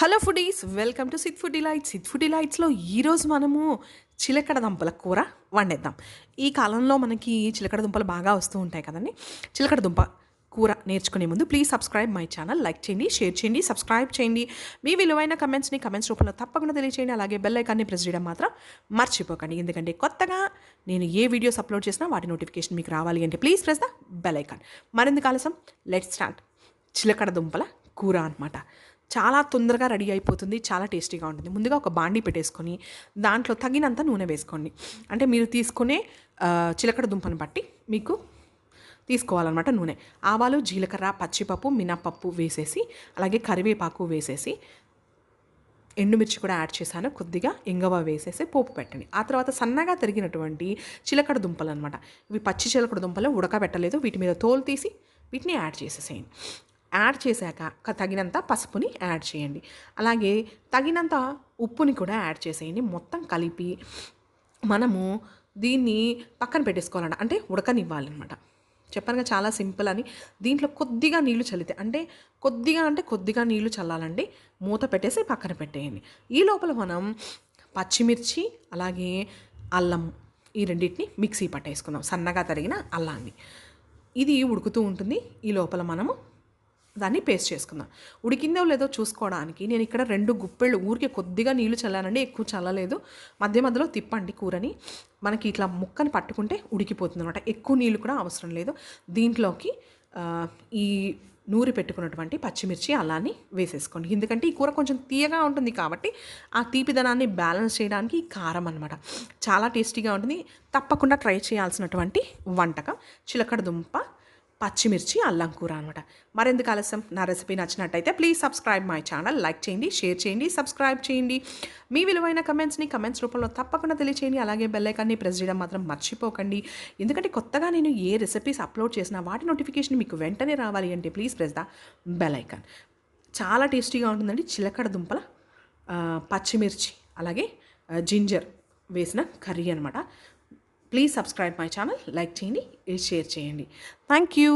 Hello foodies, welcome to Sid food delights. Sid food డిలైట్స్లో ఈరోజు మనము చిలకడ దుంపల కూర వండేద్దాం. ఈ కాలంలో మనకి చిలకడ దుంపలు బాగా వస్తూ ఉంటాయి కదండి. చిలకడ దుంప కూర నేర్చుకునే ముందు please subscribe my channel. Like చేయండి, షేర్ చేయండి, సబ్స్క్రైబ్ చేయండి. మీ విలువైన కమెంట్స్ రూపంలో తప్పకుండా తెలియచేయండి. అలాగే బెల్ ఐకాన్ని ప్రెస్ చేయడం మాత్రం మర్చిపోకండి. ఎందుకంటే కొత్తగా నేను ఏ వీడియోస్ అప్లోడ్ చేసినా వాటి నోటిఫికేషన్ మీకు రావాలి అంటే please press the bell icon. మరెందుకు ఆలస్యం, లెట్స్ స్టార్ట్. చిలకడ దుంపల కూర అనమాట. చాలా తొందరగా రెడీ అయిపోతుంది, చాలా టేస్టీగా ఉంటుంది. ముందుగా ఒక బాండీ పెట్టేసుకొని దాంట్లో తగినంత నూనె వేసుకోండి. అంటే మీరు తీసుకునే చిలకడ దుంపను బట్టి మీకు తీసుకోవాలన్నమాట నూనె. ఆవాలు, జీలకర్ర, పచ్చిపప్పు, మినపప్పు వేసేసి అలాగే కరివేపాకు వేసేసి ఎండుమిర్చి కూడా యాడ్ చేశాను. కొద్దిగా ఇంగవ వేసేసి పోపు పెట్టండి. ఆ తర్వాత సన్నగా తరిగినటువంటి చిలకడ దుంపలు అనమాట. ఇవి పచ్చి చిలకడ దుంపలు ఉడకబెట్టలేదు, వీటి మీద తోలు తీసి వీటిని యాడ్ చేసేసేయండి. యాడ్ చేశాక తగినంత పసుపుని యాడ్ చేయండి. అలాగే తగినంత ఉప్పుని కూడా యాడ్ చేసేయండి. మొత్తం కలిపి మనము దీన్ని పక్కన పెట్టేసుకోవాలంట, అంటే ఉడకనివ్వాలన్నమాట. చెప్పానుగా చాలా సింపుల్ అని. దీంట్లో కొద్దిగా నీళ్లు చల్లితే, అంటే కొద్దిగా నీళ్లు చల్లాలండి. మూత పెట్టేసి పక్కన పెట్టేయండి. ఈ లోపల మనం పచ్చిమిర్చి అలాగే అల్లం ఈ రెండింటిని మిక్సీ పట్టేసుకుందాం, సన్నగా తరిగిన అల్లాన్ని. ఇది ఉడుకుతూ ఉంటుంది. ఈ లోపల మనము దాన్ని పేస్ట్ చేసుకుందాం. ఉడికిందో లేదో చూసుకోవడానికి నేను ఇక్కడ 2 గుప్పెళ్ళు ఊరికే కొద్దిగా నీళ్లు చల్లానండి, ఎక్కువ చల్లలేదు. మధ్యలో తిప్పండి కూరని. మనకి ఇట్లా ముక్కని పట్టుకుంటే ఉడికిపోతుంది అనమాట. ఎక్కువ నీళ్ళు కూడా అవసరం లేదు. దీంట్లోకి ఈ నూరి పెట్టుకున్నటువంటి పచ్చిమిర్చి అల్లాన్ని వేసేసుకోండి. ఎందుకంటే ఈ కూర కొంచెం తీయగా ఉంటుంది కాబట్టి ఆ తీపిదనాన్ని బ్యాలెన్స్ చేయడానికి ఈ కారం అనమాట. చాలా టేస్టీగా ఉంటుంది. తప్పకుండా ట్రై చేయాల్సినటువంటి వంటకం చిలకడ దుంప పచ్చిమిర్చి అల్లం కూర అనమాట. మరెందుకు ఆలస్యం, నా రెసిపీ నచ్చినట్టయితే please subscribe my channel. Like చేయండి, షేర్ చేయండి, సబ్స్క్రైబ్ చేయండి. మీ విలువైన కమెంట్స్ రూపంలో తప్పకుండా తెలియచేయండి. అలాగే బెల్ ఐకాన్ని ప్రెస్ చేయడం మాత్రం మర్చిపోకండి. ఎందుకంటే కొత్తగా నేను ఏ రెసిపీస్ అప్లోడ్ చేసినా వాటి నోటిఫికేషన్ మీకు వెంటనే రావాలి అంటే please press the bell icon. చాలా టేస్టీగా ఉంటుందండి చిలకడ దుంపల పచ్చిమిర్చి అలాగే జింజర్ వేసిన కర్రీ అనమాట. Please subscribe my channel, like చేయండి, షేర్ చేయండి. Thank you.